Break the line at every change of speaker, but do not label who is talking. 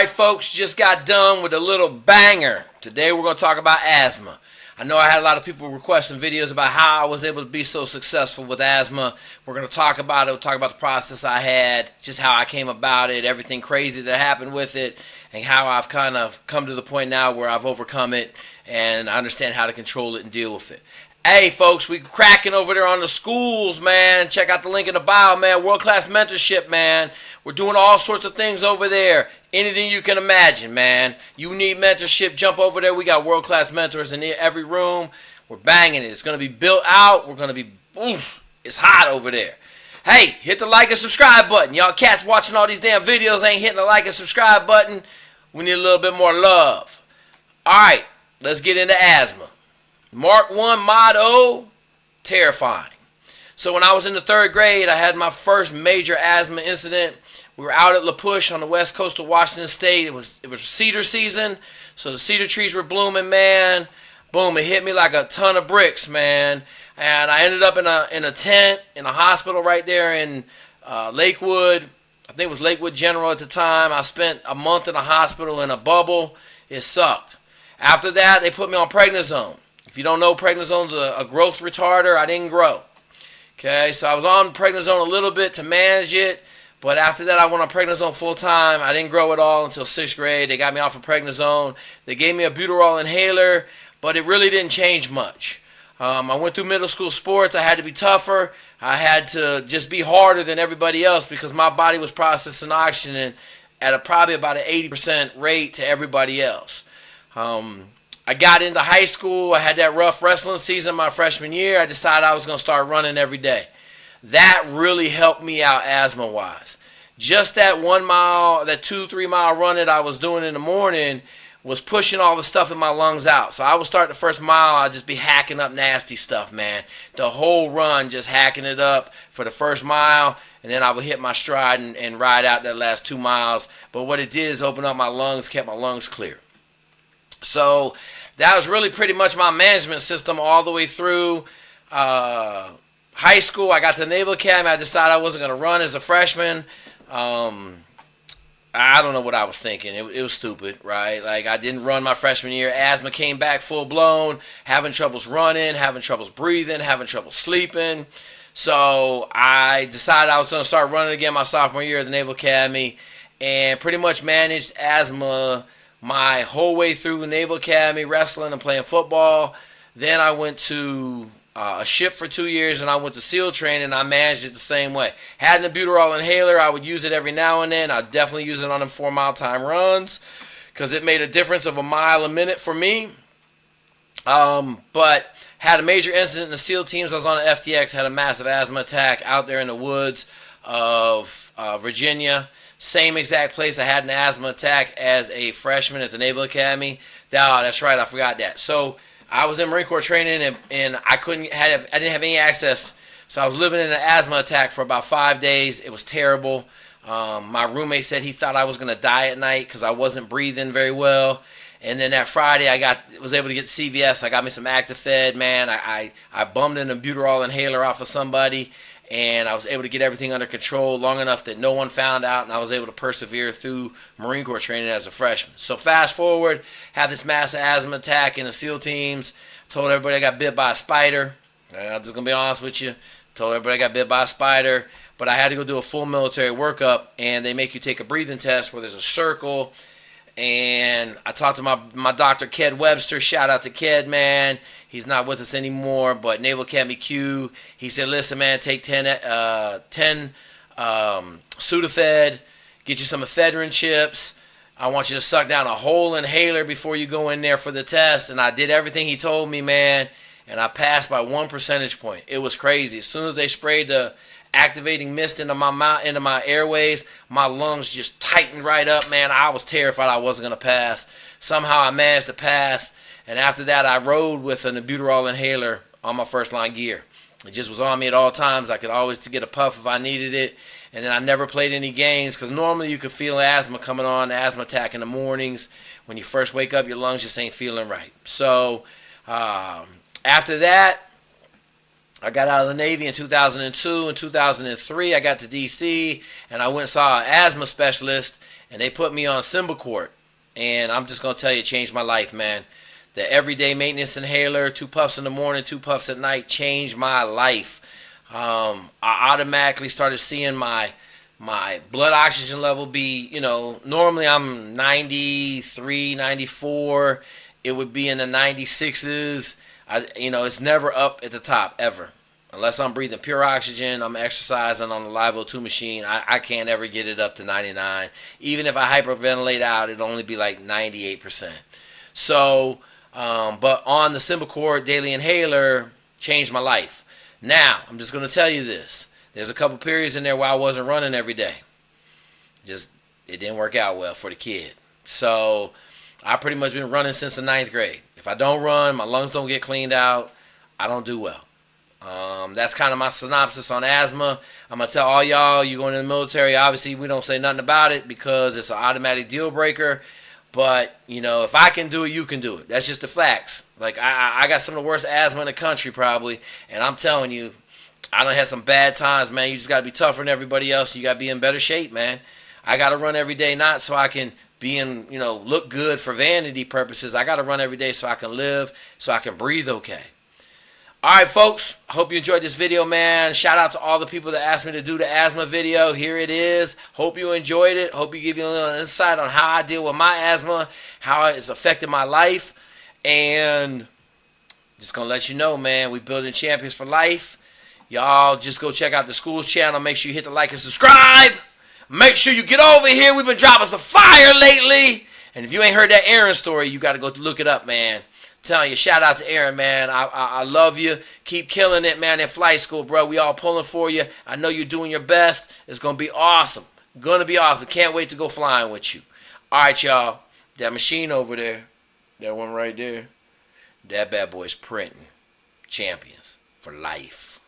Alright folks, just got done with a little banger. Today we're going to talk about asthma. I know I had a lot of people requesting videos about how I was able to be so successful with asthma. We're going to talk about it. We'll talk about the process I had, just how I came about it, everything crazy that happened with it, and how I've kind of come to the point now where I've overcome it and I understand how to control it and deal with it. Hey folks, we cracking over there on the schools, man. Check out the link in the bio, man. World-class mentorship, man. We're doing all sorts of things over there. Anything you can imagine, man. You need mentorship, jump over there. We got world-class mentors in every room. We're banging it. It's going to be built out. We're going to be, it's hot over there. Hey, hit the like and subscribe button. Y'all cats watching all these damn videos ain't hitting the like and subscribe button. We need a little bit more love. All right, let's get into asthma. Mark 1 motto, terrifying. So when I was in the 3rd grade, I had my first major asthma incident. We were out at La Push on the west coast of Washington State. It was cedar season, so the cedar trees were blooming, man. Boom, it hit me like a ton of bricks, man. And I ended up in a tent in a hospital right there in Lakewood. I think it was Lakewood General at the time. I spent a month in a hospital in a bubble. It sucked. After that, they put me on prednisone. If you don't know, prednisone's a growth retarder. I didn't grow. Okay, so I was on prednisone a little bit to manage it, but after that I went on prednisone full time. I didn't grow at all until 6th grade. They got me off of prednisone. They gave me a buterol inhaler, but it really didn't change much. I went through middle school sports. I had to be tougher. I had to just be harder than everybody else because my body was processing oxygen at probably about an 80% rate to everybody else. I got into high school. I had that rough wrestling season my freshman year. I decided I was going to start running every day. That really helped me out asthma-wise. Just that 1 mile, that 2-3 mile run that I was doing in the morning was pushing all the stuff in my lungs out. So I would start the first mile, I'd just be hacking up nasty stuff, man. The whole run, just hacking it up for the first mile, and then I would hit my stride and ride out that last 2 miles. But what it did is open up my lungs, kept my lungs clear. So that was really pretty much my management system all the way through high school. I got to the Naval Academy. I decided I wasn't going to run as a freshman. I don't know what I was thinking. It was stupid, right? Like, I didn't run my freshman year. Asthma came back full blown, having troubles running, having troubles breathing, having trouble sleeping. So I decided I was going to start running again my sophomore year at the Naval Academy and pretty much managed asthma my whole way through the Naval Academy, wrestling and playing football. Then I went to a ship for 2 years, and I went to SEAL training, and I managed it the same way. Had an albuterol inhaler. I would use it every now and then. I'd definitely use it on them 4-mile time runs because it made a difference of a mile a minute for me. But had a major incident in the SEAL teams. I was on an FTX, had a massive asthma attack out there in the woods of Virginia. Same exact place I had an asthma attack as a freshman at the Naval Academy. That's right, I forgot that. So I was in Marine Corps training and I didn't have any access. So I was living in an asthma attack for about 5 days. It was terrible. My roommate said he thought I was going to die at night because I wasn't breathing very well. And then that Friday I was able to get CVS. I got me some ActiFed, man. I bummed an albuterol inhaler off of somebody. And I was able to get everything under control long enough that no one found out, and I was able to persevere through Marine Corps training as a freshman. So fast forward, have this massive asthma attack in the SEAL teams. Told everybody I got bit by a spider. I'm just going to be honest with you. Told everybody I got bit by a spider. But I had to go do a full military workup, and they make you take a breathing test where there's a circle. And I talked to my doctor, Ked Webster. Shout out to Ked, man. He's not with us anymore, but Naval Academy Q. He said, listen, man, take 10 Sudafed, get you some ephedrine chips. I want you to suck down a whole inhaler before you go in there for the test. And I did everything he told me, man, and I passed by 1 percentage point. It was crazy. As soon as they sprayed the activating mist into my mouth, into my airways, my lungs just tightened right up, man. I was terrified I wasn't going to pass. Somehow I managed to pass, and after that I rode with an albuterol inhaler on my first line gear. It just was on me at all times. I could always get a puff if I needed it. And then I never played any games because normally you could feel asthma coming on, asthma attack in the mornings. When you first wake up, your lungs just ain't feeling right. So after that, I got out of the Navy in 2002. In 2003, I got to D.C., and I went and saw an asthma specialist, and they put me on Symbicort. And I'm just going to tell you, it changed my life, man. The everyday maintenance inhaler, 2 puffs in the morning, 2 puffs at night, changed my life. I automatically started seeing my blood oxygen level be, normally I'm 93, 94. It would be in the 96s. It's never up at the top, ever. Unless I'm breathing pure oxygen, I'm exercising on the Live O2 machine, I can't ever get it up to 99. Even if I hyperventilate out, it'll only be like 98%. So, but on the Symbicort Daily Inhaler, changed my life. Now, I'm just going to tell you this. There's a couple periods in there where I wasn't running every day. It didn't work out well for the kid. So, I pretty much been running since the 9th grade. If I don't run, my lungs don't get cleaned out, I don't do well. That's kind of my synopsis on asthma. I'm going to tell all y'all, you going in the military, obviously we don't say nothing about it because it's an automatic deal breaker. But, if I can do it, you can do it. That's just the facts. Like, I got some of the worst asthma in the country probably. And I'm telling you, I done had some bad times, man. You just got to be tougher than everybody else. You got to be in better shape, man. I got to run every day, not so I can be in, look good for vanity purposes. I got to run every day so I can live, so I can breathe okay. All right, folks, I hope you enjoyed this video, man. Shout out to all the people that asked me to do the asthma video. Here it is. Hope you enjoyed it. Hope you give you a little insight on how I deal with my asthma, how it's affected my life. And just going to let you know, man, we building champions for life. Y'all just go check out the school's channel. Make sure you hit the like and subscribe. Make sure you get over here. We've been dropping some fire lately. And if you ain't heard that Aaron story, you got to go look it up, man. Telling you, shout out to Aaron, man. I love you. Keep killing it, man, in flight school, bro. We all pulling for you. I know you're doing your best. It's going to be awesome. Going to be awesome. Can't wait to go flying with you. All right, y'all. That machine over there, that one right there, that bad boy's printing champions for life.